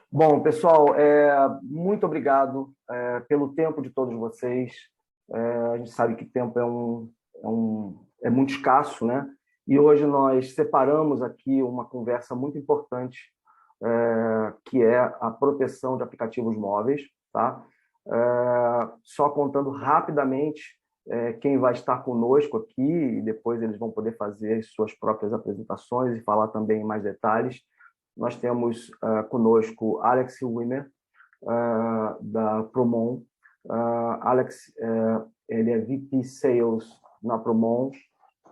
Bom, pessoal, muito obrigado pelo tempo de todos vocês. A gente sabe que tempo é muito escasso, né? E hoje nós separamos aqui uma conversa muito importante, que é a proteção de aplicativos móveis, tá? Só contando rapidamente quem vai estar conosco aqui, e depois eles vão poder fazer as suas próprias apresentações e falar também em mais detalhes. Nós temos conosco Alex Wimmer, da Promon. Alex, ele é VP Sales na Promon,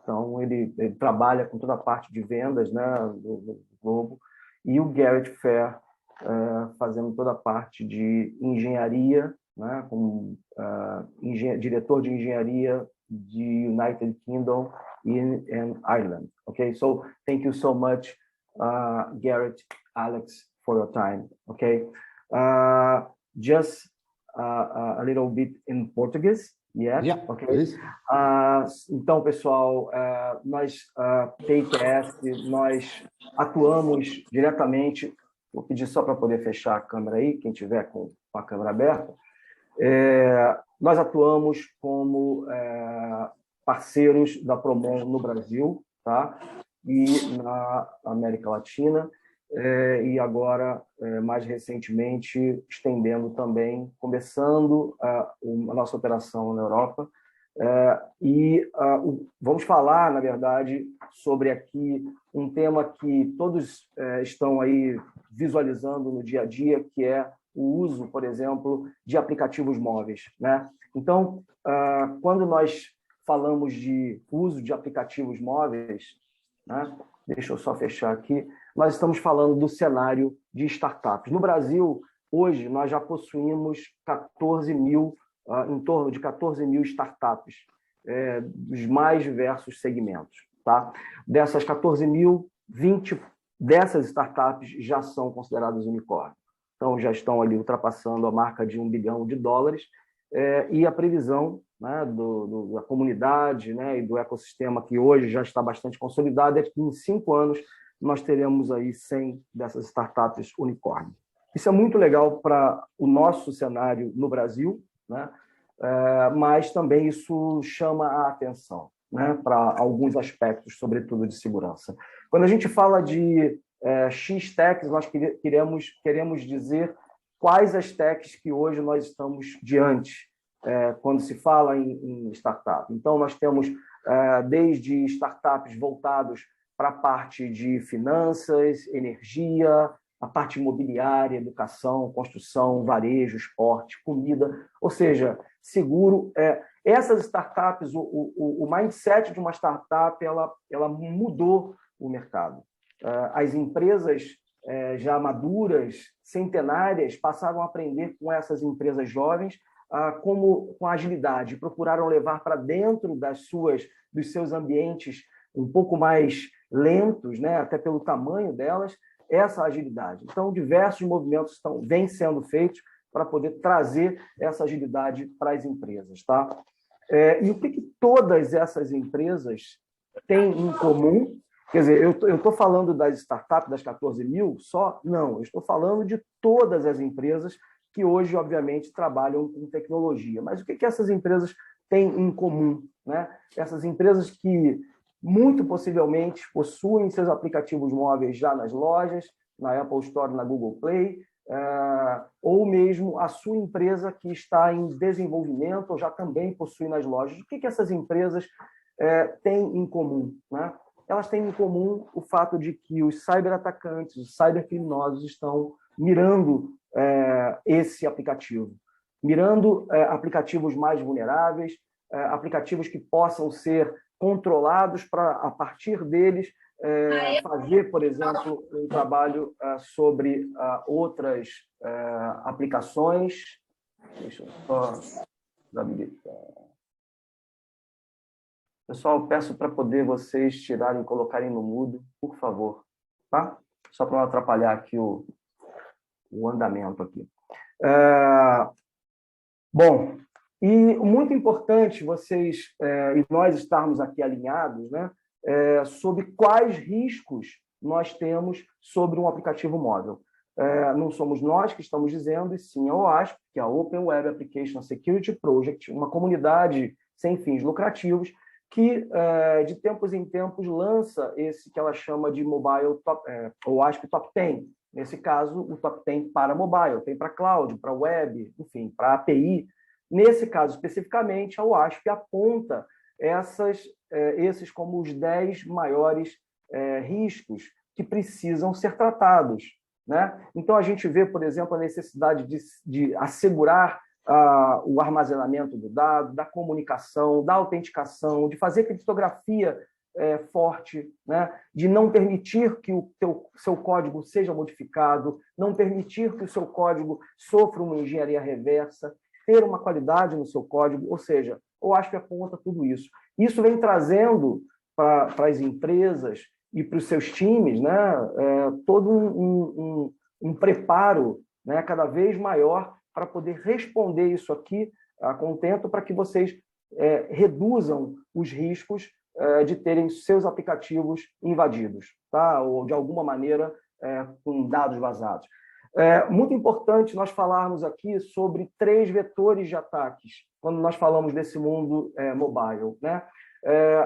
então ele trabalha com toda a parte de vendas, né, do Globo, e o Gareth Fate, fazendo toda a parte de engenharia, né, como diretor de engenharia de United Kingdom and Ireland. Okay, so thank you so much, Gareth, Alex, for your time. Okay, just a little bit in Portuguese. Yeah, okay. Então, pessoal, nós, TIQS, nós atuamos diretamente. Vou pedir só para poder fechar a câmera aí, quem tiver com a câmera aberta. Nós atuamos como parceiros da Promon no Brasil, tá? E na América Latina, e agora, mais recentemente, estendendo também, começando a nossa operação na Europa. Vamos falar, na verdade, sobre aqui um tema que todos estão aí visualizando no dia a dia, que é o uso, por exemplo, de aplicativos móveis, né? Então, quando nós falamos de uso de aplicativos móveis, né? Deixa eu só fechar aqui, nós estamos falando do cenário de startups. No Brasil, hoje, nós já possuímos 14 mil, em torno de 14 mil startups, dos mais diversos segmentos. Tá? Dessas 14 mil, 20 dessas startups já são consideradas unicórnios. Então, já estão ali ultrapassando a marca de $1 bilhão, e a previsão, né, da comunidade, né, e do ecossistema, que hoje já está bastante consolidado, é que em 5 anos nós teremos aí 100 dessas startups unicórnio. Isso é muito legal para o nosso cenário no Brasil, né, mas também isso chama a atenção, né, para alguns aspectos, sobretudo de segurança. Quando a gente fala de Xtechs, nós queremos dizer quais as techs que hoje nós estamos diante quando se fala em startup. Então, nós temos desde startups voltados para a parte de finanças, energia, a parte imobiliária, educação, construção, varejo, esporte, comida, ou seja, seguro. Essas startups, o mindset de uma startup, ela mudou o mercado. As empresas já maduras, centenárias, passaram a aprender com essas empresas jovens, com agilidade, procuraram levar para dentro dos seus ambientes um pouco mais lentos, né, até pelo tamanho delas, essa agilidade. Então, diversos movimentos vêm sendo feitos para poder trazer essa agilidade para as empresas. Tá? E o que todas essas empresas têm em comum? Quer dizer, eu estou falando das startups, das 14 mil só? Não, eu estou falando de todas as empresas que hoje, obviamente, trabalham com tecnologia. Mas o que essas empresas têm em comum, né? Essas empresas que, muito possivelmente, possuem seus aplicativos móveis já nas lojas, na Apple Store, na Google Play, ou mesmo a sua empresa que está em desenvolvimento ou já também possui nas lojas. O que essas empresas têm em comum, né? Elas têm em comum o fato de que os cyberatacantes, os cybercriminosos estão mirando esse aplicativo, mirando aplicativos mais vulneráveis, aplicativos que possam ser controlados para, a partir deles, fazer, por exemplo, um trabalho sobre outras aplicações. Deixa eu só habilitar. Pessoal, peço para poder vocês tirarem e colocarem no mudo, por favor, tá? Só para não atrapalhar aqui o andamento aqui. Bom, e muito importante vocês e nós estarmos aqui alinhados, né, sobre quais riscos nós temos sobre um aplicativo móvel. não somos nós que estamos dizendo, e sim a OASP, que é a Open Web Application Security Project, uma comunidade sem fins lucrativos, que de tempos em tempos lança esse que ela chama de Mobile OASP Top 10. Nesse caso, o Top 10 para mobile, tem para cloud, para web, enfim, para API. Nesse caso, especificamente, a OASP aponta esses como os 10 maiores riscos que precisam ser tratados, né? Então, a gente vê, por exemplo, a necessidade de assegurar o armazenamento do dado, da comunicação, da autenticação, de fazer criptografia forte, né? De não permitir que o seu código seja modificado, não permitir que o seu código sofra uma engenharia reversa, ter uma qualidade no seu código, ou seja, eu acho que aponta tudo isso. Isso vem trazendo para as empresas e para os seus times, né, todo um preparo, né, cada vez maior para poder responder isso aqui a contento, para que vocês reduzam os riscos de terem seus aplicativos invadidos, tá? Ou de alguma maneira com dados vazados. Muito importante nós falarmos aqui sobre 3 vetores de ataques, quando nós falamos desse mundo mobile, né?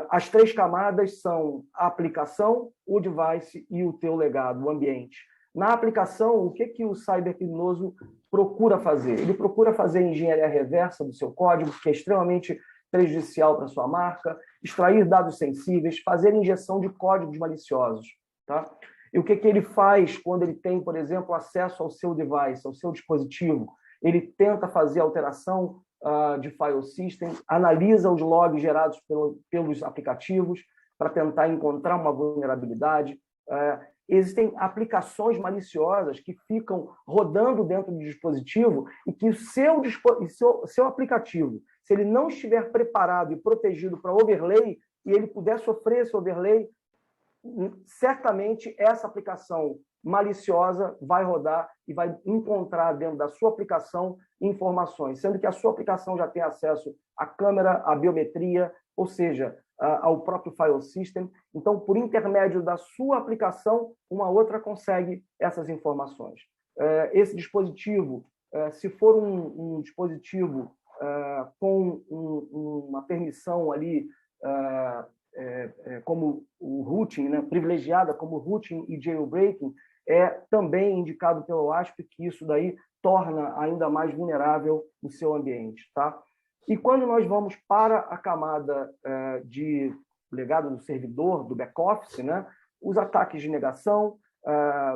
As 3 camadas são a aplicação, o device e o teu legado, o ambiente. Na aplicação, o que o cybercriminoso procura fazer? Ele procura fazer engenharia reversa do seu código, que é extremamente prejudicial para a sua marca, extrair dados sensíveis, fazer injeção de códigos maliciosos, tá? E o que ele faz quando ele tem, por exemplo, acesso ao seu device, ao seu dispositivo? Ele tenta fazer alteração de file system, analisa os logs gerados pelos aplicativos para tentar encontrar uma vulnerabilidade. Existem aplicações maliciosas que ficam rodando dentro do dispositivo e que o seu aplicativo, se ele não estiver preparado e protegido para overlay, e ele puder sofrer esse overlay, certamente essa aplicação maliciosa vai rodar e vai encontrar dentro da sua aplicação informações, sendo que a sua aplicação já tem acesso à câmera, à biometria, ou seja, ao próprio file system. Então, por intermédio da sua aplicação, uma outra consegue essas informações. Esse dispositivo, se for um dispositivo com uma permissão ali, como o routing, né, privilegiada como routing e jailbreaking, é também indicado pelo OASP que isso daí torna ainda mais vulnerável o seu ambiente, tá? E quando nós vamos para a camada de legado do servidor, do back-office, né, os ataques de negação,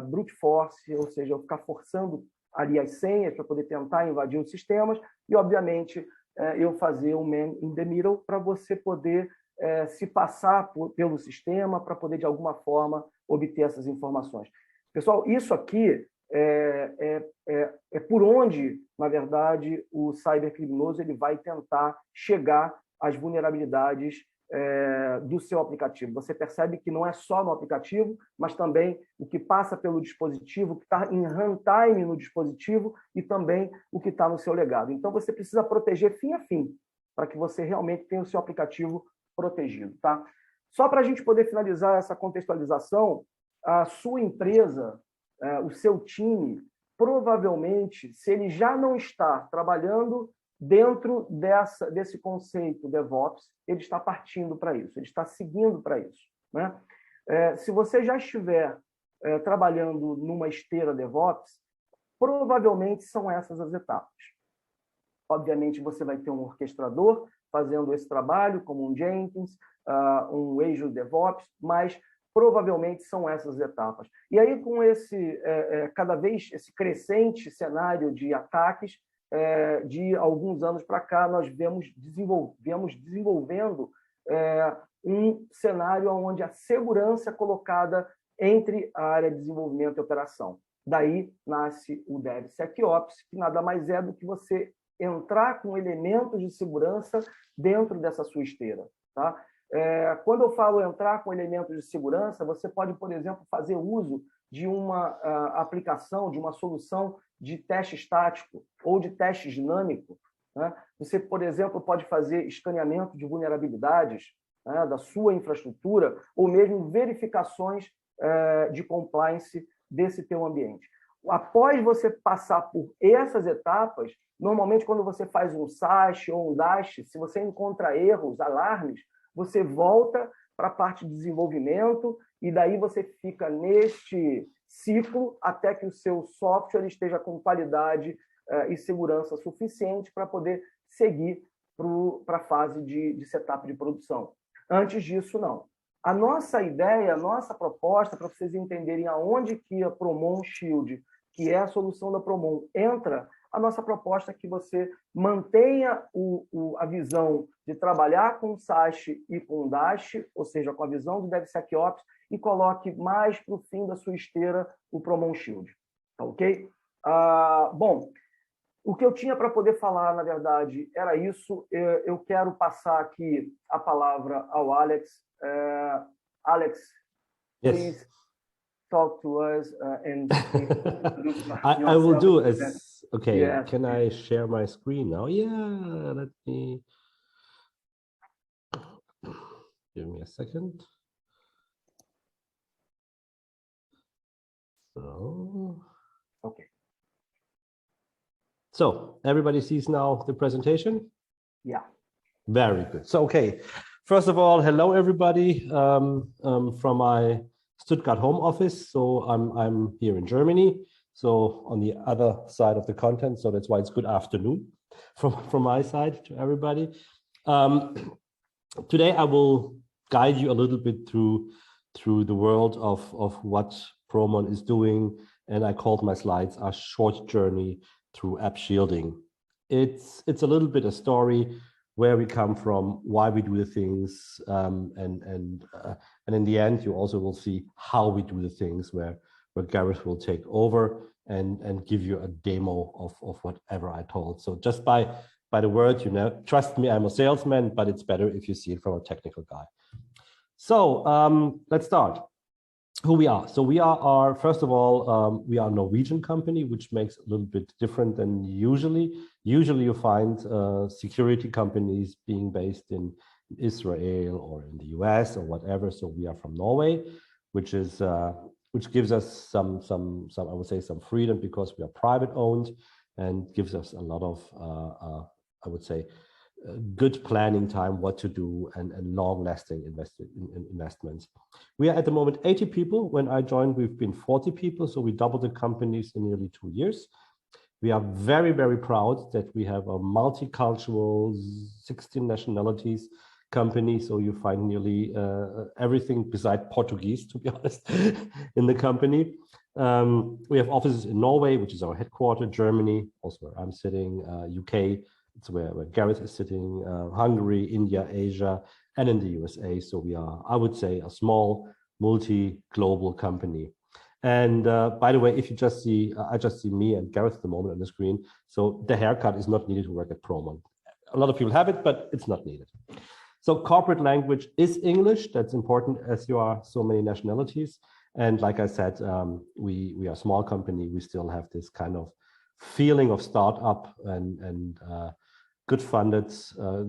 brute force, ou seja, eu ficar forçando ali as senhas para poder tentar invadir os sistemas, e, obviamente, eu fazer o man in the middle para você poder se passar pelo sistema para poder, de alguma forma, obter essas informações. Pessoal, isso aqui é por onde, na verdade, o cybercriminoso ele vai tentar chegar às vulnerabilidades do seu aplicativo. Você percebe que não é só no aplicativo, mas também o que passa pelo dispositivo, o que está em runtime no dispositivo e também o que está no seu legado. Então, você precisa proteger fim a fim para que você realmente tenha o seu aplicativo protegido, tá? Só para a gente poder finalizar essa contextualização, a sua empresa, o seu time, provavelmente, se ele já não está trabalhando dentro desse conceito DevOps, ele está partindo para isso, ele está seguindo para isso, né? Se você já estiver trabalhando numa esteira DevOps, provavelmente são essas as etapas. Obviamente, você vai ter um orquestrador fazendo esse trabalho, como um Jenkins, um Azure DevOps, mas provavelmente são essas etapas. E aí, com cada vez esse crescente cenário de ataques, de alguns anos para cá, nós viemos desenvolvendo um cenário onde a segurança é colocada entre a área de desenvolvimento e operação. Daí nasce o DevSecOps, que nada mais é do que você entrar com elementos de segurança dentro dessa sua esteira, tá? Quando eu falo entrar com elementos de segurança, você pode, por exemplo, fazer uso de uma aplicação, de uma solução de teste estático ou de teste dinâmico, né? Você, por exemplo, pode fazer escaneamento de vulnerabilidades, né, da sua infraestrutura, ou mesmo verificações de compliance desse teu ambiente. Após você passar por essas etapas, normalmente quando você faz um SASH ou um DASH, se você encontra erros, alarmes, você volta para a parte de desenvolvimento e daí você fica neste ciclo até que o seu software esteja com qualidade e segurança suficiente para poder seguir para a fase de setup de produção. Antes disso, não. A nossa ideia, a nossa proposta, para vocês entenderem aonde que a Promon Shield, que é a solução da Promon, entra, a nossa proposta é que você mantenha a visão de trabalhar com SASH e com DASH, ou seja, com a visão do DevSecOps, e coloque mais para o fim da sua esteira o Promon Shield. Tá ok? Bom, o que eu tinha para poder falar, na verdade, era isso. Eu quero passar aqui a palavra ao Alex. Alex, please talk to us and I will do as okay. Yes. Can I share my screen now? Yeah, let me give me a second. So okay. So everybody sees now the presentation? Yeah. Very good. So okay, first of all, hello everybody from my Stuttgart home office. So I'm here in Germany, so on the other side of the continent. So that's why it's good afternoon from my side to everybody. Today I will guide you a little bit through the world of what Promon is doing, and I called my slides a short journey through app shielding. It's a little bit a story where we come from, why we do the things, and in the end, you also will see how we do the things, where Gareth will take over and give you a demo of whatever I told. So just by the word, you know, trust me, I'm a salesman, but it's better if you see it from a technical guy. So let's start. Who we are. So we are first of all, we are a Norwegian company, which makes a little bit different than usually. Usually you find security companies being based in Israel or in the US or whatever. So we are from Norway, which gives us some I would say some freedom, because we are private owned, and gives us a lot of I would say good planning time, what to do, and long-lasting investments. We are at the moment 80 people. When I joined, we've been 40 people, so we doubled the companies in nearly 2 years. We are very, very proud that we have a multicultural, 16 nationalities company, so you find nearly everything beside Portuguese, to be honest, in the company. We have offices in Norway, which is our headquarters, Germany, also where I'm sitting, UK, it's where Gareth is sitting, Hungary, India, Asia, and in the USA. So we are, I would say, a small, multi-global company. And by the way, if you just see, I just see me and Gareth at the moment on the screen. So the haircut is not needed to work at Promon. A lot of people have it, but it's not needed. So corporate language is English. That's important, as you are so many nationalities. And like I said, we are a small company. We still have this kind of feeling of startup and good funded,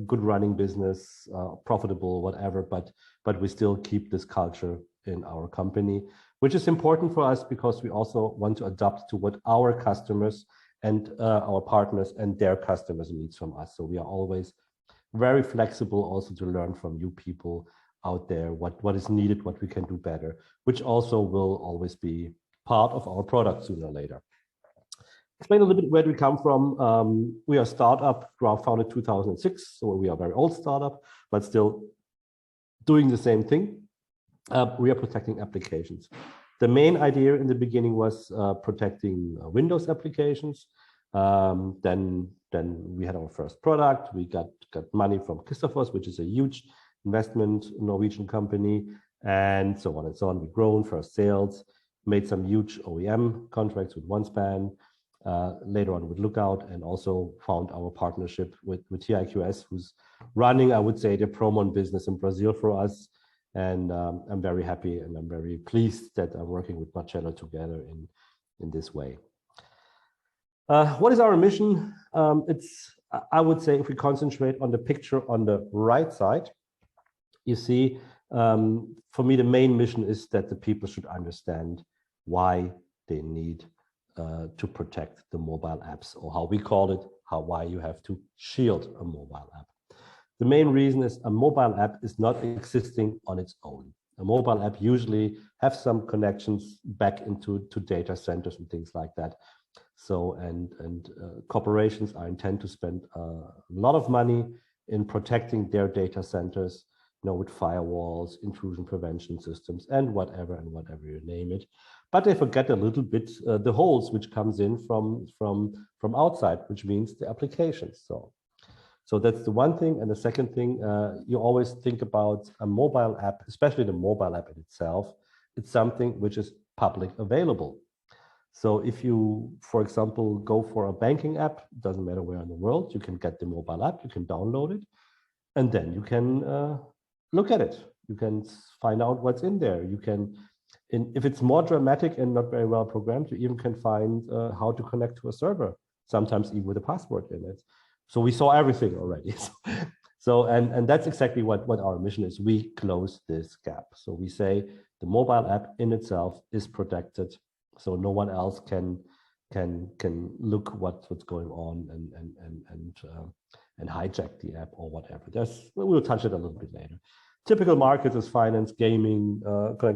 good running business, profitable, whatever, but we still keep this culture in our company, which is important for us because we also want to adapt to what our customers and our partners and their customers needs from us. So we are always very flexible also to learn from you people out there, what is needed, what we can do better, which also will always be part of our product sooner or later. Explain a little bit where we come from. We are a startup, founded 2006, so we are a very old startup, but still doing the same thing. We are protecting applications. The main idea in the beginning was protecting Windows applications. Then we had our first product. We got money from Christophers, which is a huge investment Norwegian company, and so on and so on. We've grown first sales, made some huge OEM contracts with OneSpan. Later on with Lookout, and also found our partnership with TIQS, who's running, I would say, the Promon business in Brazil for us. And I'm very happy and I'm very pleased that I'm working with Marcelo together in this way. What is our mission? I would say, if we concentrate on the picture on the right side, you see, for me, the main mission is that the people should understand why they need to protect the mobile apps, or how we call it, why you have to shield a mobile app. The main reason is a mobile app is not existing on its own. A mobile app usually have some connections back into data centers and things like that. So, and corporations are intend to spend a lot of money in protecting their data centers, with firewalls, intrusion prevention systems, and whatever you name it. But they forget a little bit the holes which comes in from outside, which means the applications. So that's the one thing. And the second thing, you always think about a mobile app, especially the mobile app in itself. It's something which is public available. So if you, for example, go for a banking app, doesn't matter where in the world, you can get the mobile app, you can download it, and then you can look at it. You can find out what's in there. You can, if it's more dramatic and not very well programmed, you even can find how to connect to a server, sometimes even with a password in it. So we saw everything already. So and that's exactly what our mission is. We close this gap. So we say the mobile app in itself is protected, so no one else can look what's going on and hijack the app or whatever. We'll touch it a little bit later. Typical markets is finance, gaming,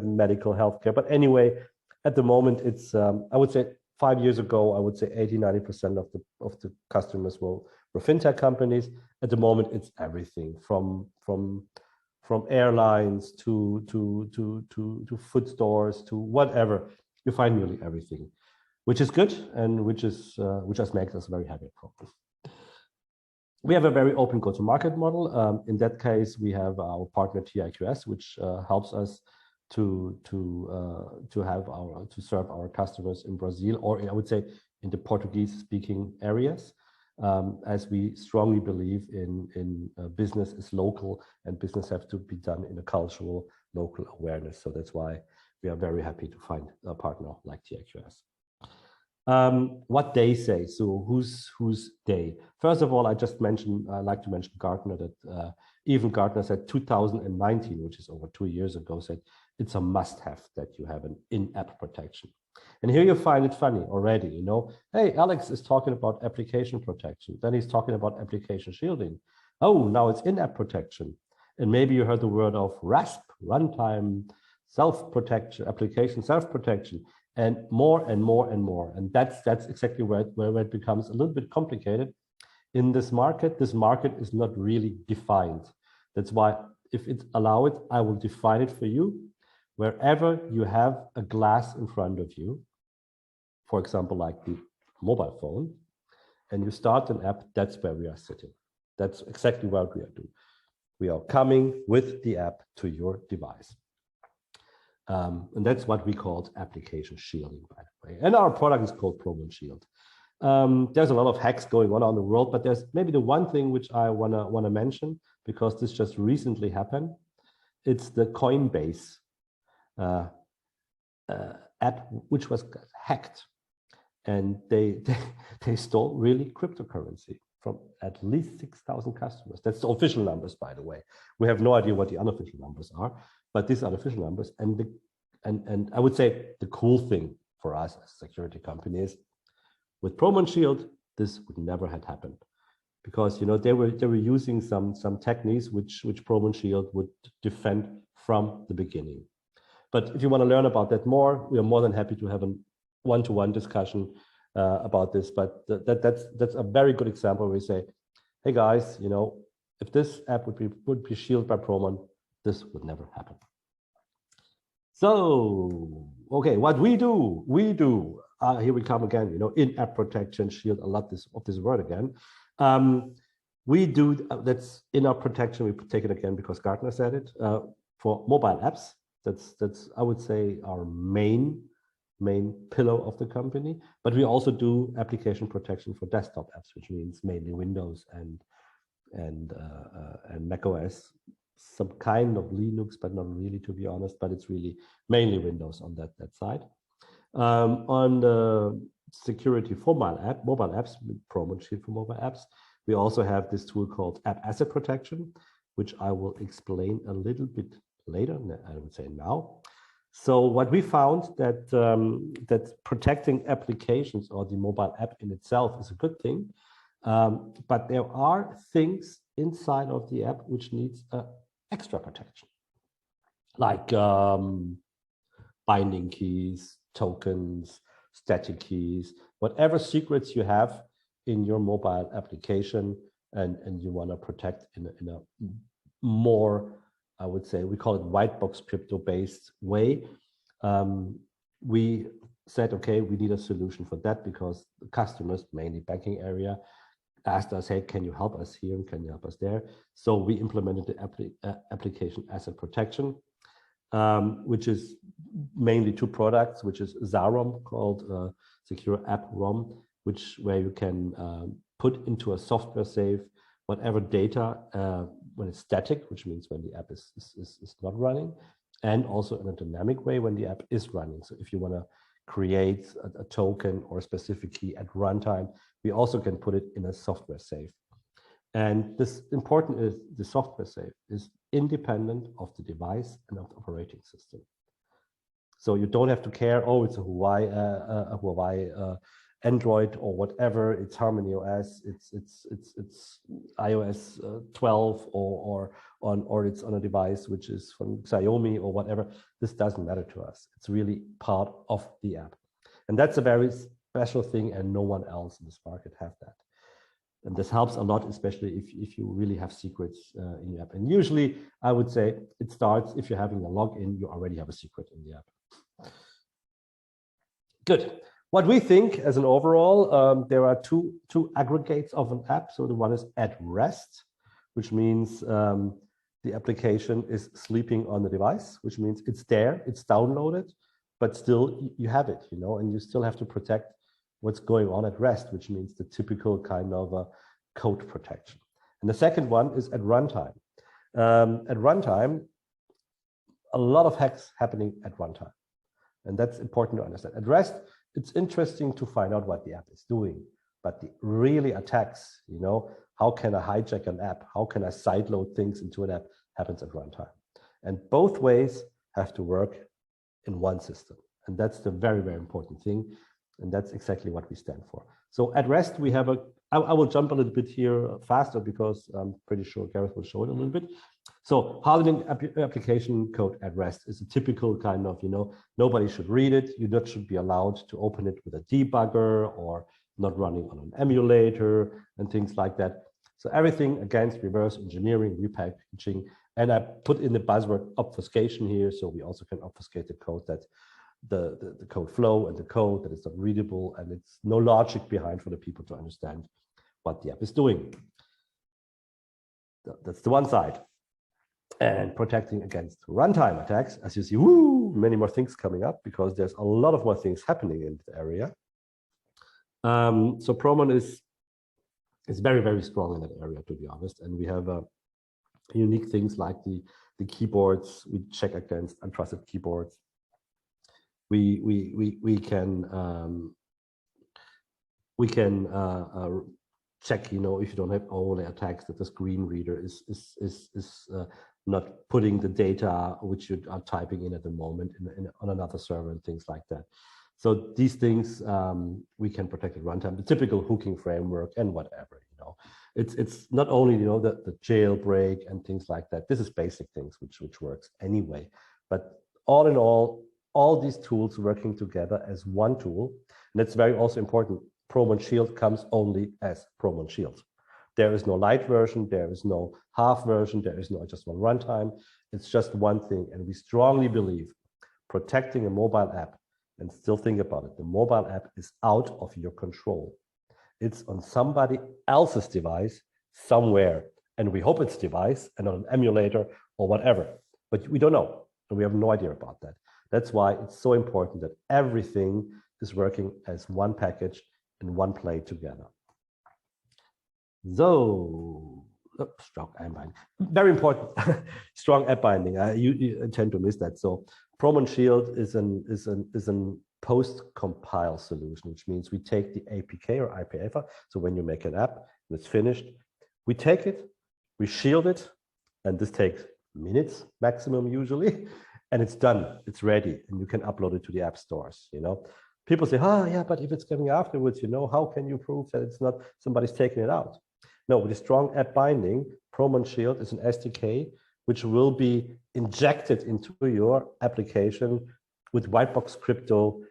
medical, healthcare. But anyway, at the moment, it's I would say 5 years ago, I would say 80–90% of the customers were fintech companies. At the moment, it's everything from airlines to food stores to whatever. You find nearly everything, which is good and which just makes us very happy at Promon. We have a very open go-to-market model. In that case, we have our partner TIQS, which helps us to serve our customers in Brazil, or I would say in the Portuguese-speaking areas, as we strongly believe in business is local and business have to be done in a cultural local awareness. So that's why we are very happy to find a partner like TIQS. What they say, so who's they? First of all, I like to mention Gartner, that even Gartner said 2019, which is over 2 years ago, said it's a must-have that you have an in-app protection. And here you find it funny already, hey, Alex is talking about application protection. Then he's talking about application shielding. Oh, now it's in-app protection. And maybe you heard the word of RASP, runtime self-protection, application self-protection, and more and more and more. And that's exactly where it becomes a little bit complicated. In this market is not really defined. That's why if it's allowed, I will define it for you. Wherever you have a glass in front of you, for example, like the mobile phone, and you start an app, that's where we are sitting. That's exactly what we are doing. We are coming with the app to your device. And that's what we call application shielding, by the way. And our product is called Promon Shield. There's a lot of hacks going on the world, but there's maybe the one thing which I wanna mention, because this just recently happened. It's the Coinbase app, which was hacked, and they stole really cryptocurrency from at least 6,000 customers. That's the official numbers, by the way. We have no idea what the unofficial numbers are, but these are official numbers. And I would say the cool thing for us as a security company is with Promon Shield, this would never have happened, because they were using some techniques which Promon Shield would defend from the beginning. But if you want to learn about that more, we are more than happy to have a one-to-one discussion about this. But that's a very good example where we say, hey guys, if this app would be shielded by Promon, this would never happen. So, okay, what we do, here we come again, in-app protection, shield, a lot of this word again. We do, that's in-app protection, we take it again because Gartner said it, for mobile apps. That's I would say our main pillar of the company, but we also do application protection for desktop apps, which means mainly Windows and Mac OS, some kind of Linux, but not really, to be honest, but it's really mainly Windows on that side. On the security for mobile apps, with Promon Shield for mobile apps, we also have this tool called App Asset Protection, which I will explain a little bit later, I would say now. So what we found that that protecting applications or the mobile app in itself is a good thing, but there are things inside of the app which needs extra protection, like binding keys, tokens, static keys, whatever secrets you have in your mobile application, and you want to protect in a more, I would say, we call it white box crypto-based way. We said, okay, we need a solution for that because the customers, mainly banking area, asked us, hey, can you help us here? Can you help us there? So we implemented the application asset protection, which is mainly two products, which is ZAROM, called Secure App ROM, where you can put into a software safe whatever data when it's static, which means when the app is not running, and also in a dynamic way when the app is running. So if you want to create a token or a specific key at runtime, we also can put it in a software safe. And this important is the software safe is independent of the device and of the operating system. So you don't have to care, oh, it's a Huawei Android or whatever, it's Harmony OS, it's iOS 12 or it's on a device which is from Xiaomi or whatever. This doesn't matter to us. It's really part of the app. And that's a very special thing, and no one else in this market has that. And this helps a lot, especially if you really have secrets in your app. And usually I would say it starts if you're having a login, you already have a secret in the app. Good. What we think as an overall, there are two aggregates of an app. So the one is at rest, which means the application is sleeping on the device, which means it's there, it's downloaded, but still you have it, you know, and you still have to protect what's going on at rest, which means the typical kind of a code protection. And the second one is at runtime. At runtime, a lot of hacks happening at runtime. And that's important to understand. At rest, it's interesting to find out what the app is doing, but the really attacks, you know, how can I hijack an app? How can I sideload things into an app? Happens at runtime. And both ways have to work in one system. And that's the very, very important thing. And that's exactly what we stand for. So at rest, we have I will jump a little bit here faster because I'm pretty sure Gareth will show it a little bit. So hardening application code at rest is a typical kind of, you know, nobody should read it. You not should be allowed to open it with a debugger or not running on an emulator and things like that. So everything against reverse engineering, repackaging. And I put in the buzzword obfuscation here. So we also can obfuscate the code that the code flow and the code that is not readable, and it's no logic behind for the people to understand what the app is doing. That's the one side. And protecting against runtime attacks, as you see, many more things coming up because there's a lot of more things happening in the area. So Promon is very, very strong in that area, to be honest. And we have unique things like the keyboards. We check against untrusted keyboards. We can check, you know, if you don't have overlay attacks, that the screen reader is not putting the data which you are typing in at the moment on another server and things like that. So these things we can protect at runtime. The typical hooking framework and whatever, you know, it's not only, you know, the jailbreak and things like that. This is basic things which works anyway. But all in all these tools working together as one tool, and that's very also important. Promon Shield comes only as Promon Shield. There is no light version, there is no half version, there is no just one runtime. It's just one thing, and we strongly believe protecting a mobile app, and still think about it, the mobile app is out of your control. It's on somebody else's device somewhere, and we hope it's device and not an emulator or whatever, but we don't know, and we have no idea about that. That's why it's so important that everything is working as one package in one play together. So, strong app binding, very important. Strong app binding. You tend to miss that. So, Promon Shield is an post-compile solution, which means we take the APK or IPA. So when you make an app and it's finished, we take it, we shield it, and this takes minutes maximum usually. and it's done, it's ready, and you can upload it to the app stores, you know. People say, oh yeah, but if it's coming afterwards, you know, how can you prove that it's not somebody's taking it out? No, with a strong app binding, Promon Shield is an SDK which will be injected into your application with white box crypto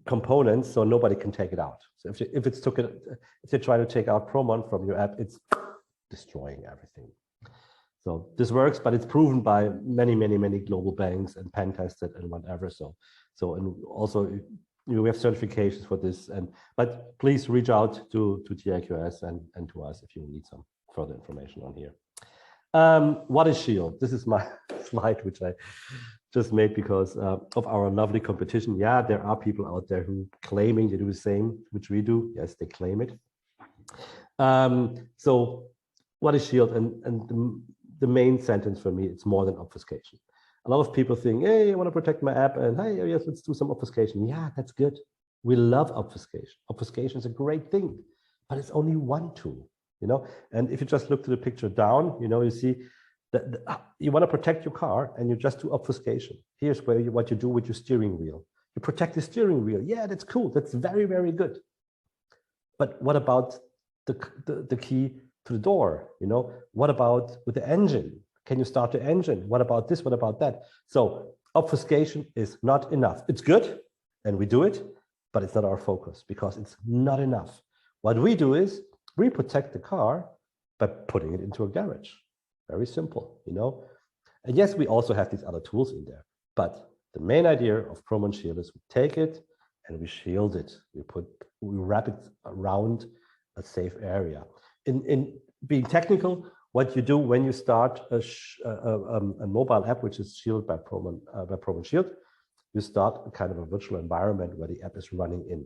components, so nobody can take it out. So if they try to take out Promon from your app, it's destroying everything. So this works, but it's proven by many global banks and pen tested and whatever. So and also we have certifications for this. But please reach out to TIQS and to us if you need some further information on here. What is Shield? This is my slide, which I just made because of our lovely competition. Yeah, there are people out there who claiming to do the same, which we do. Yes, they claim it. So what is Shield? And the main sentence for me, it's more than obfuscation. A lot of people think, hey, I want to protect my app, and hey, yes, let's do some obfuscation. Yeah, that's good. We love obfuscation. Obfuscation is a great thing, but it's only one tool, you know. And if you just look to the picture down, you know, you see that you want to protect your car, and you just do obfuscation. Here's what you do with your steering wheel. You protect the steering wheel. Yeah, that's cool. That's very good. But what about the key to the door? You know, what about with the engine? Can you start the engine? What about this? What about that? So obfuscation is not enough. It's good, and we do it, but it's not our focus because it's not enough. What we do is we protect the car by putting it into a garage. Very simple, you know. And yes, we also have these other tools in there, but the main idea of Promon Shield is we take it and we shield it. We wrap it around a safe area. In being technical, what you do when you start a mobile app, which is shielded by Promon Shield, you start a kind of a virtual environment where the app is running in.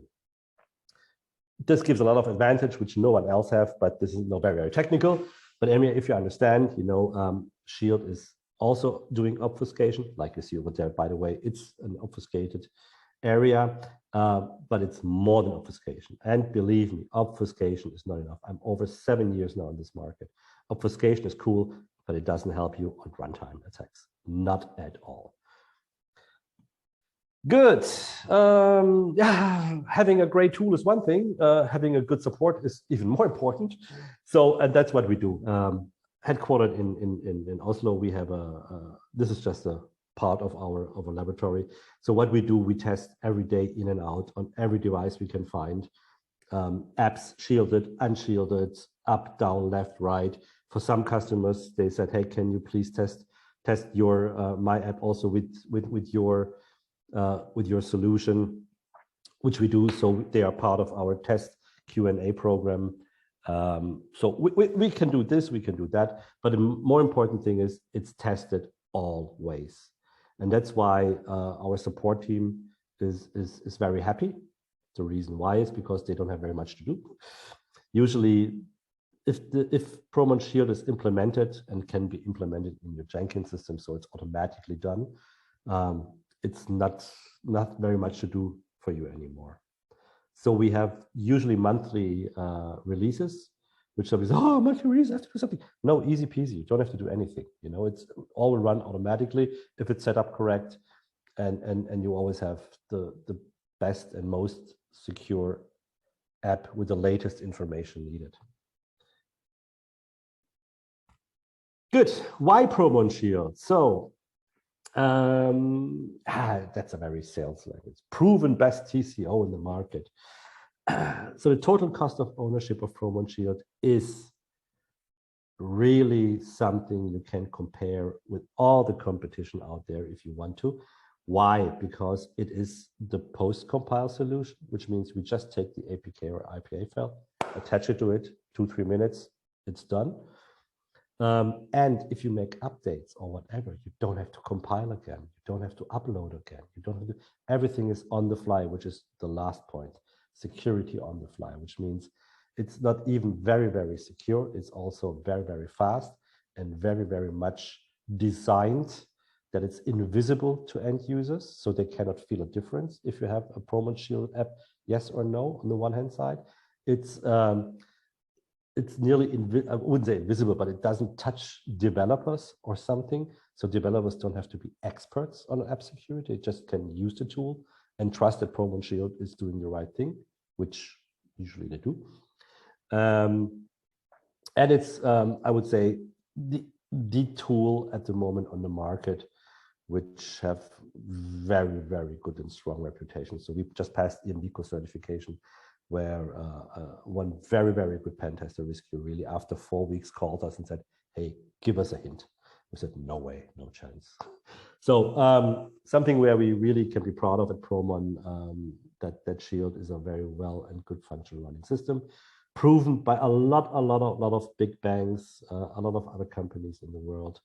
This gives a lot of advantage, which no one else have, but this is not very technical. But Emir, if you understand, you know, Shield is also doing obfuscation, like you see over there. By the way, it's an obfuscated area, but it's more than obfuscation. And believe me, obfuscation is not enough. I'm over 7 years now in this market. Obfuscation is cool, but it doesn't help you on runtime attacks, not at all. Good. Yeah, having a great tool is one thing. Having a good support is even more important. So, and that's what we do. Headquartered in Oslo, we have this is just a part of our laboratory. So what we do, we test every day in and out on every device we can find. Apps shielded, unshielded, up, down, left, right. For some customers, they said, "Hey, can you please test your my app also with your solution," which we do. So they are part of our test Q&A program. So we can do this, we can do that, but the more important thing is it's tested always, and that's why our support team is very happy. The reason why is because they don't have very much to do. Usually, if Promon Shield is implemented and can be implemented in your Jenkins system, so it's automatically done, it's not very much to do for you anymore. So we have usually monthly releases, which somebody says, "Oh, monthly release, I have to do something." No, easy peasy. You don't have to do anything. You know, it's all run automatically if it's set up correct, and you always have the best and most secure app with the latest information needed. Good. Why Promon Shield? So that's a very sales language. Proven best TCO in the market. So the total cost of ownership of Promon Shield is really something you can compare with all the competition out there if you want to. Why? Because it is the post-compile solution, which means we just take the APK or IPA file, attach it to it, 2-3 minutes, it's done. And if you make updates or whatever, you don't have to compile again. You don't have to upload again. You don't have to, everything is on the fly, which is the last point. Security on the fly, which means it's not even very secure. It's also very fast and very much designed that it's invisible to end users, so they cannot feel a difference if you have a Promon Shield app, yes or no, on the one hand side. It's it's nearly, I wouldn't say invisible, but it doesn't touch developers or something. So developers don't have to be experts on app security. They just can use the tool and trust that Promon Shield is doing the right thing, which usually they do. And it's, I would say, the tool at the moment on the market, which have very, very good and strong reputation. So we just passed the EMBICO certification, where one very, very good pen tester rescue really after 4 weeks called us and said, hey, give us a hint. We said, no way, no chance. So something where we really can be proud of at Promon, that Shield is a very well and good functional running system, proven by a lot of big banks, a lot of other companies in the world.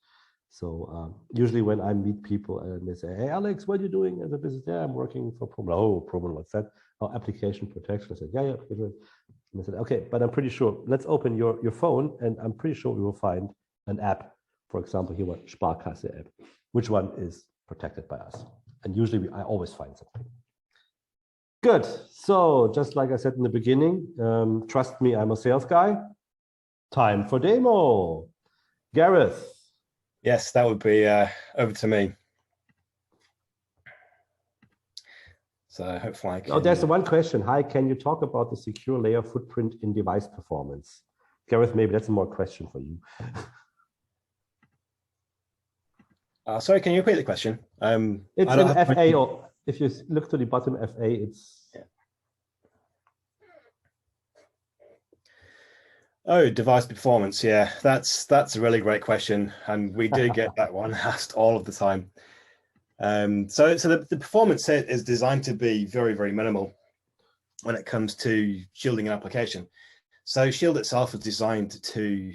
So usually when I meet people and they say, hey, Alex, what are you doing as a business? Yeah, I'm working for Promon. Oh, Promon, what's that? Oh, application protection. I said, yeah. And I said, okay, but I'm pretty sure, let's open your phone and I'm pretty sure we will find an app. For example, here, what Sparkasse app. Which one is protected by us? And usually I always find something. Good. So just like I said in the beginning, trust me, I'm a sales guy. Time for demo. Gareth. Yes, that would be over to me. So hopefully I can... Oh, there's one question. Hi, can you talk about the secure layer footprint in device performance? Gareth, maybe that's a more question for you. Sorry, can you repeat the question? It's in FA, or if you look to the bottom FA, it's... Yeah. Oh, device performance. Yeah, that's a really great question. And we do get that one asked all of the time. So the performance set is designed to be very, very minimal when it comes to shielding an application. So Shield itself is designed to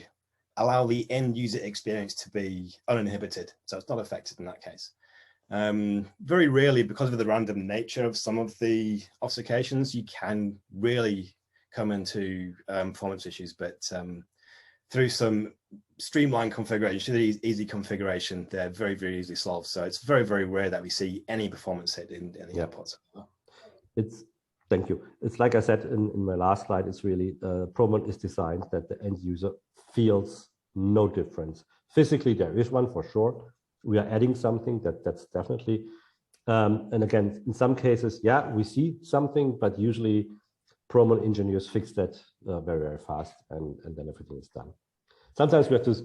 allow the end user experience to be uninhibited. So it's not affected in that case. Very rarely, because of the random nature of some of the obfuscations, you can really come into performance issues, but through some streamlined configuration, easy configuration, they're very, very easily solved. So it's very, very rare that we see any performance hit in the AirPods. Thank you. It's like I said in my last slide, it's really, Promon is designed that the end user feels no difference. Physically, there is one for sure. We are adding something that's definitely, and again, in some cases, yeah, we see something, but usually Promon engineers fix that very, very fast, and then everything is done. Sometimes we have to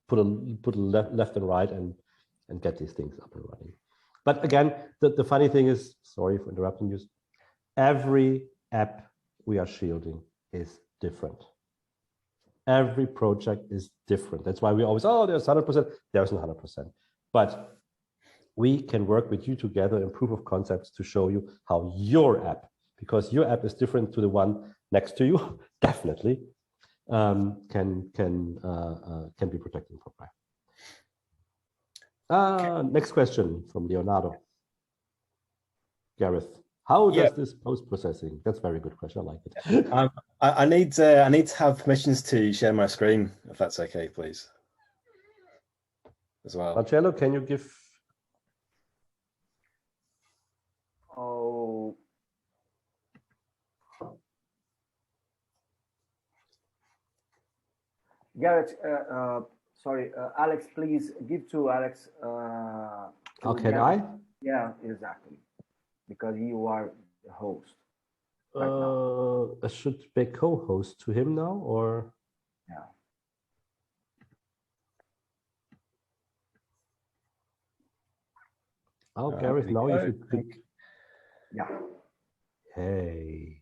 put a left and right and get these things up and running. But again, the funny thing is, sorry for interrupting you, every app we are shielding is different. Every project is different. That's why we always, oh, there's 100%. There's 100%. But we can work with you together in proof of concepts to show you how your app, because your app is different to the one next to you, definitely, can be protected properly. Next question from Leonardo. Gareth, how does this post-processing? That's a very good question. I like it. I need to have permissions to share my screen, if that's okay, please. As well. Marcelo, can you give? Oh. Gareth, sorry, Alex, please give to Alex. How can I? Yeah, exactly. Because you are the host. I should be co-host to him now, or? Yeah. Oh, Gareth, now you could. Yeah. Hey.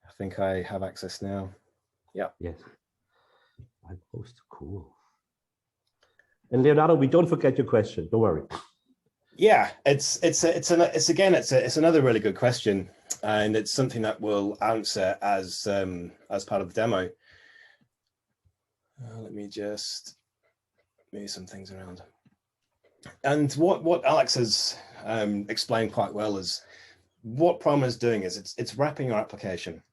I think I have access now. Yeah. Yes. I'm host. Cool. And Leonardo, we don't forget your question. Don't worry. Yeah, it's another really good question, and it's something that we'll answer as part of the demo. Let me just move some things around. And what Alex has explained quite well is what Promon is doing is it's wrapping your application,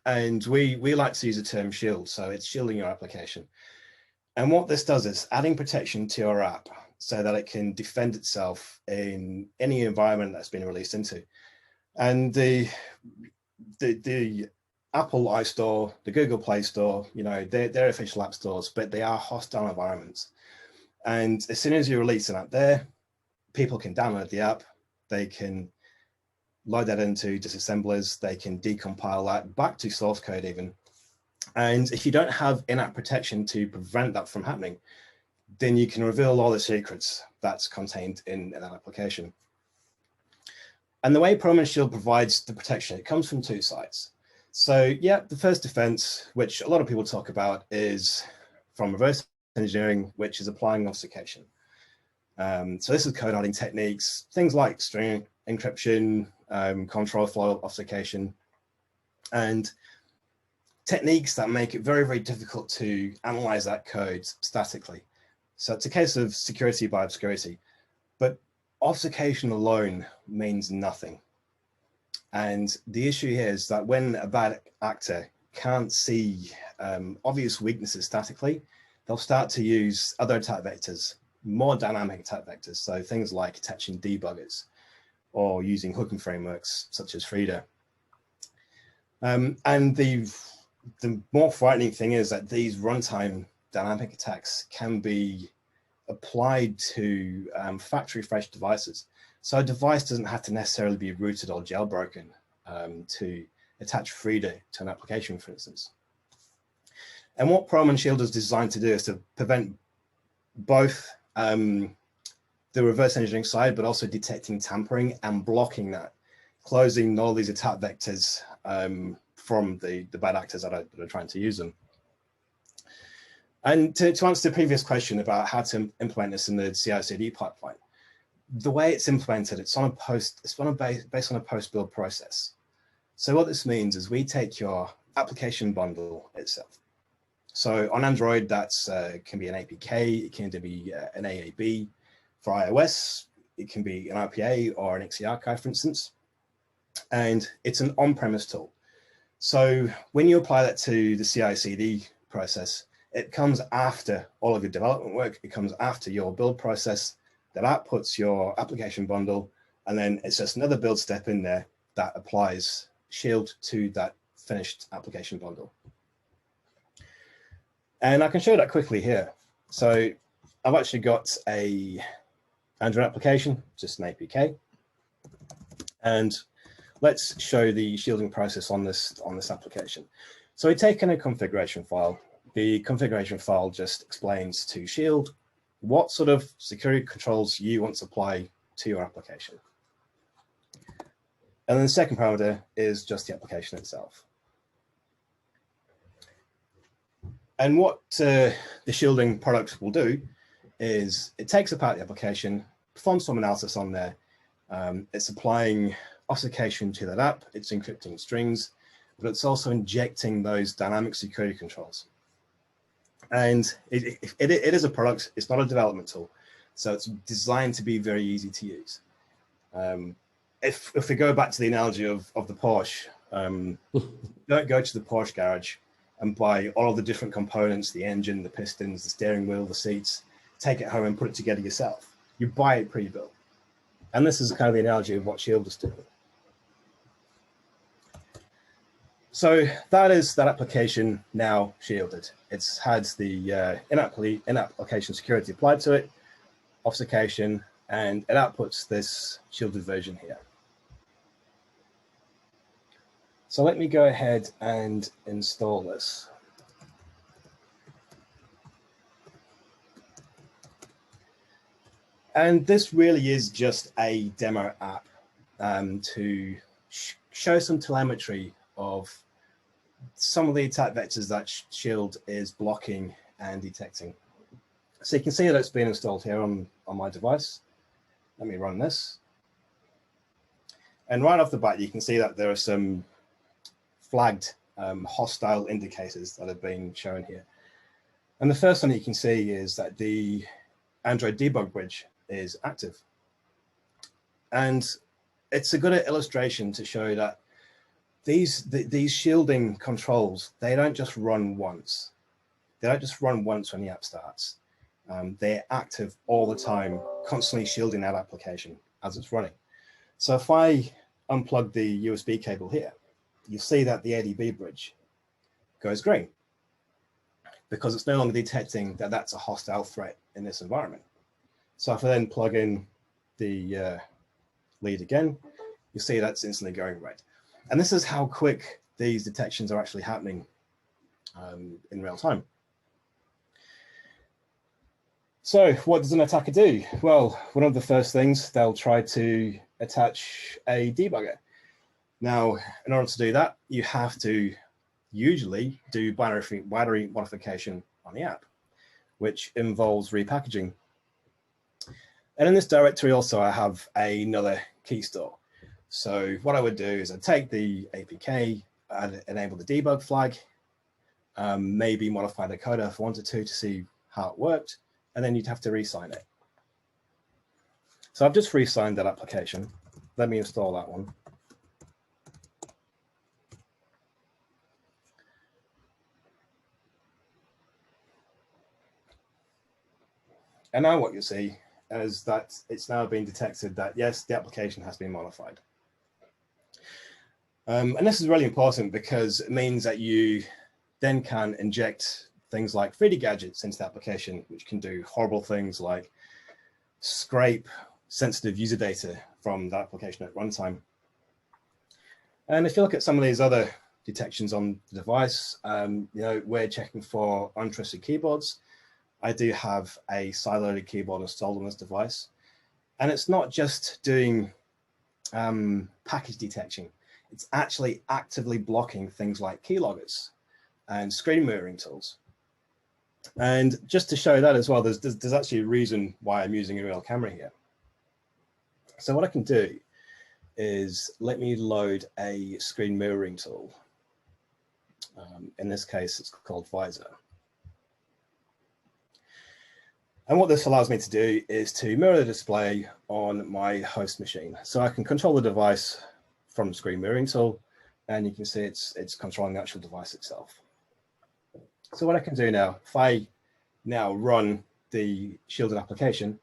and we like to use the term shield, so it's shielding your application. And what this does is adding protection to your app so that it can defend itself in any environment that's been released into. And the Apple iStore, the Google Play Store, you know, they're official app stores, but they are hostile environments. And as soon as you release an app there, people can download the app, they can load that into disassemblers, they can decompile that back to source code even. And if you don't have in-app protection to prevent that from happening, then you can reveal all the secrets that's contained in that application. And the way Promon Shield provides the protection, it comes from two sides. So yeah, the first defense, which a lot of people talk about, is from reverse engineering, which is applying obfuscation. So this is code hiding techniques, things like string encryption, control flow obfuscation, and techniques that make it very, very difficult to analyze that code statically. So it's a case of security by obscurity, but obfuscation alone means nothing. And the issue here is that when a bad actor can't see obvious weaknesses statically, they'll start to use other attack vectors, more dynamic attack vectors. So things like attaching debuggers or using hooking frameworks such as Frida. And the more frightening thing is that these runtime dynamic attacks can be applied to factory fresh devices. So a device doesn't have to necessarily be rooted or jailbroken to attach Frida to an application, for instance. And what Promon Shield is designed to do is to prevent both the reverse engineering side, but also detecting tampering and blocking that, closing all these attack vectors from the bad actors that are trying to use them. And to answer the previous question about how to implement this in the CI/CD pipeline, the way it's implemented, it's based on a post-build process. So what this means is we take your application bundle itself. So on Android, that's can be an APK, it can be an AAB. For iOS, it can be an RPA or an XE archive, for instance. And it's an on-premise tool. So when you apply that to the CI/CD process, it comes after all of your development work. It comes after your build process that outputs your application bundle. And then it's just another build step in there that applies Shield to that finished application bundle. And I can show that quickly here. So I've actually got a Android application, just an APK. And let's show the shielding process on this application. So we've taken a configuration file. The configuration file just explains to Shield what sort of security controls you want to apply to your application. And then the second parameter is just the application itself. And what the shielding product will do is it takes apart the application, performs some analysis on there. It's applying obfuscation to that app, it's encrypting strings, but it's also injecting those dynamic security controls. And it is a product, it's not a development tool. So it's designed to be very easy to use. If we go back to the analogy of the Porsche, don't go to the Porsche garage and buy all of the different components, the engine, the pistons, the steering wheel, the seats, take it home and put it together yourself. You buy it pre-built. And this is kind of the analogy of what Shield is doing. So that is that application now shielded. It's had the in-application security applied to it, obfuscation, and it outputs this shielded version here. So let me go ahead and install this. And this really is just a demo app to show some telemetry of some of the attack vectors that Shield is blocking and detecting. So you can see that it's been installed here on my device. Let me run this. And right off the bat, you can see that there are some flagged hostile indicators that have been shown here. And the first one you can see is that the Android debug bridge is active. And it's a good illustration to show that these shielding controls, they don't just run once. They don't just run once when the app starts. They're active all the time, constantly shielding that application as it's running. So if I unplug the USB cable here, you see that the ADB bridge goes green because it's no longer detecting that that's a hostile threat in this environment. So if I then plug in the lead again, you see that's instantly going red. And this is how quick these detections are actually happening in real time. So what does an attacker do? Well, one of the first things, they'll try to attach a debugger. Now, in order to do that, you have to usually do binary modification on the app, which involves repackaging. And in this directory also, I have another key store. So what I would do is I'd take the APK, I'd enable the debug flag, maybe modify the coder if I wanted to see how it worked, and then you'd have to re-sign it. So I've just re-signed that application. Let me install that one. And now what you see is that it's now been detected that, yes, the application has been modified. And this is really important because it means that you then can inject things like 3D gadgets into the application, which can do horrible things like scrape sensitive user data from that application at runtime. And if you look at some of these other detections on the device, you know, we're checking for untrusted keyboards. I do have a sideloaded keyboard installed on this device. And it's not just doing package detection. It's actually actively blocking things like keyloggers and screen mirroring tools. And just to show that as well, there's actually a reason why I'm using a real camera here. So what I can do is let me load a screen mirroring tool. In this case, it's called Visor. And what this allows me to do is to mirror the display on my host machine. So I can control the device from the screen mirroring tool, and you can see it's controlling the actual device itself. So what I can do now, if I now run the shielded application,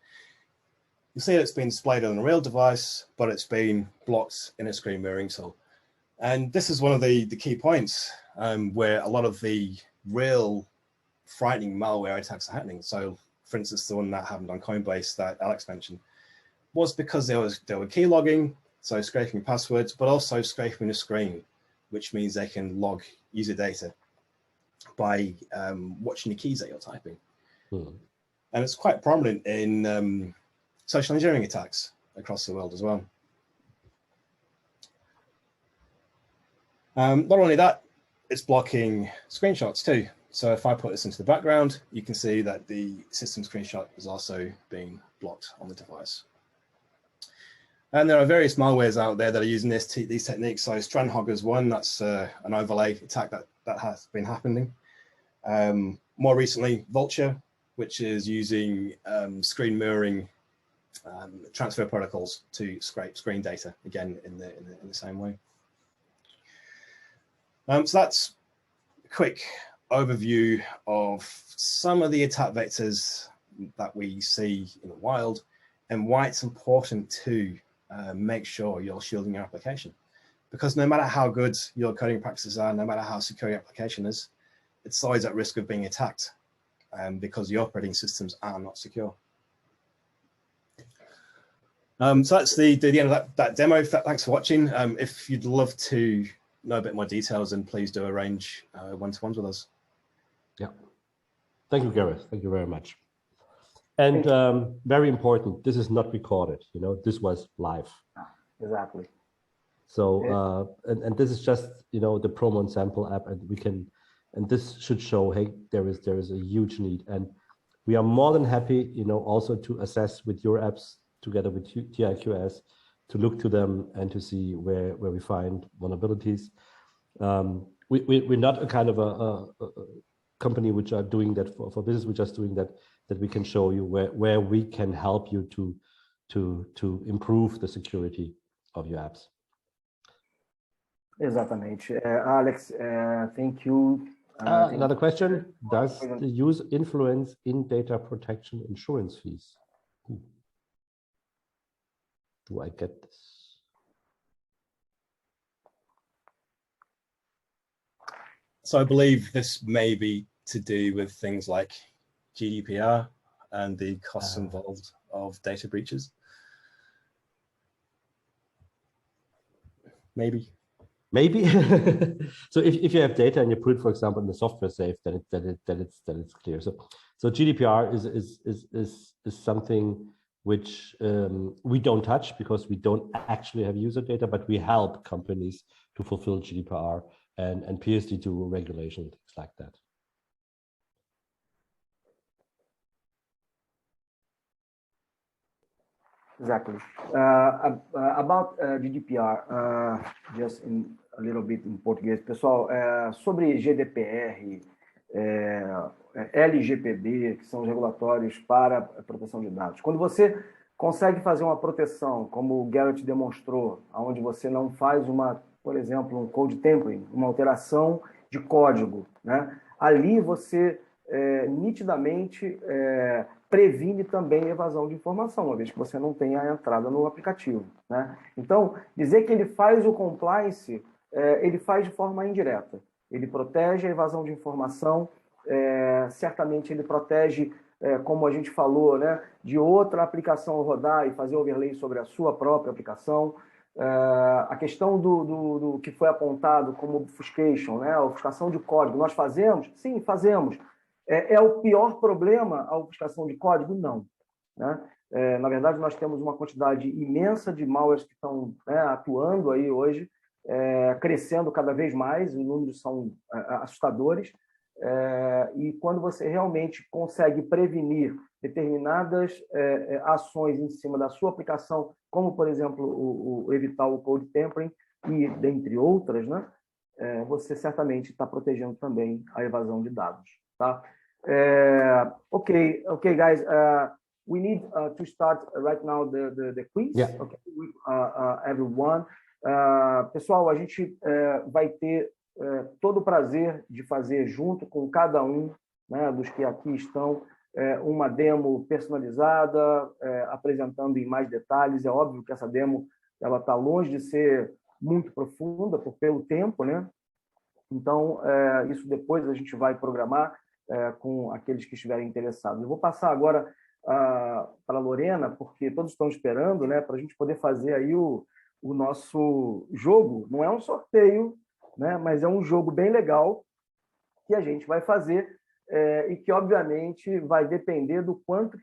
you see it's been displayed on a real device, but it's been blocked in a screen mirroring tool. And this is one of the key points where a lot of the real frightening malware attacks are happening. So for instance, the one that happened on Coinbase that Alex mentioned was because there were key logging, so scraping passwords, but also scraping the screen, which means they can log user data by watching the keys that you're typing. And it's quite prominent in social engineering attacks across the world as well. Not only that, it's blocking screenshots too. So if I put this into the background, you can see that the system screenshot is also being blocked on the device. And there are various malwares out there that are using these techniques. So Strandhog is one, that's an overlay attack that has been happening. More recently, Vulture, which is using screen mirroring transfer protocols to scrape screen data, again, in the same way. So that's a quick overview of some of the attack vectors that we see in the wild and why it's important to make sure you're shielding your application. Because no matter how good your coding practices are, no matter how secure your application is, it's always at risk of being attacked because the operating systems are not secure. So that's the end of that demo. Thanks for watching. If you'd love to know a bit more details, then please do arrange one-to-ones with us. Yeah. Thank you, Gareth. Thank you very much. And very important, this is not recorded, you know, this was live. Exactly. So, and this is just, you know, the Promon sample app, and we can, and this should show, hey, there is a huge need. And we are more than happy, you know, also to assess with your apps together with TIQS, to look to them and to see where we find vulnerabilities. We're not a kind of a company which are doing that for business. We're just doing that we can show you where we can help you to improve the security of your apps. Exatamente. Alex, thank you. Another question: does the use influence in data protection insurance fees? Do I get this? So I believe this may be to do with things like GDPR and the costs involved of data breaches. Maybe. So if you have data and you put it, for example, in the software safe, then it's clear. So GDPR is something which we don't touch because we don't actually have user data, but we help companies to fulfill GDPR and PSD2 regulation, things like that. Exactly. About GDPR, just in a little bit em português, pessoal, sobre GDPR, LGPD, que são os regulatórios para a proteção de dados. Quando você consegue fazer uma proteção, como o Gareth demonstrou, onde você não faz por exemplo, um code tempering, uma alteração de código, né? Ali você nitidamente previne também evasão de informação, uma vez que você não tem a entrada no aplicativo, né? Então, dizer que ele faz o compliance, ele faz de forma indireta. Ele protege a evasão de informação, certamente ele protege, como a gente falou, né, de outra aplicação rodar e fazer overlay sobre a sua própria aplicação. A questão do que foi apontado como obfuscation, né, a obfuscação de código, nós fazemos? Sim, fazemos. É o pior problema a obfuscação de código? Não, né? Na verdade, nós temos uma quantidade imensa de malwares que estão, né, atuando aí hoje, crescendo cada vez mais, os números são assustadores, e quando você realmente consegue prevenir determinadas ações em cima da sua aplicação, como, por exemplo, evitar o code tempering, e dentre outras, né, você certamente está protegendo também a evasão de dados. Tá? Okay, guys. We need to start right now the quiz. Yeah. Okay, with everyone. Pessoal, a gente vai ter todo o prazer de fazer junto com cada um, né, dos que aqui estão, uma demo personalizada, apresentando em mais detalhes. É óbvio que essa demo ela está longe de ser muito profunda pelo tempo, né? Então, isso depois a gente vai programar com aqueles que estiverem interessados. Eu vou passar agora para a Lorena, porque todos estão esperando, né, para a gente poder fazer aí o nosso jogo. Não é um sorteio, né, mas é um jogo bem legal que a gente vai fazer e que, obviamente, vai depender do quanto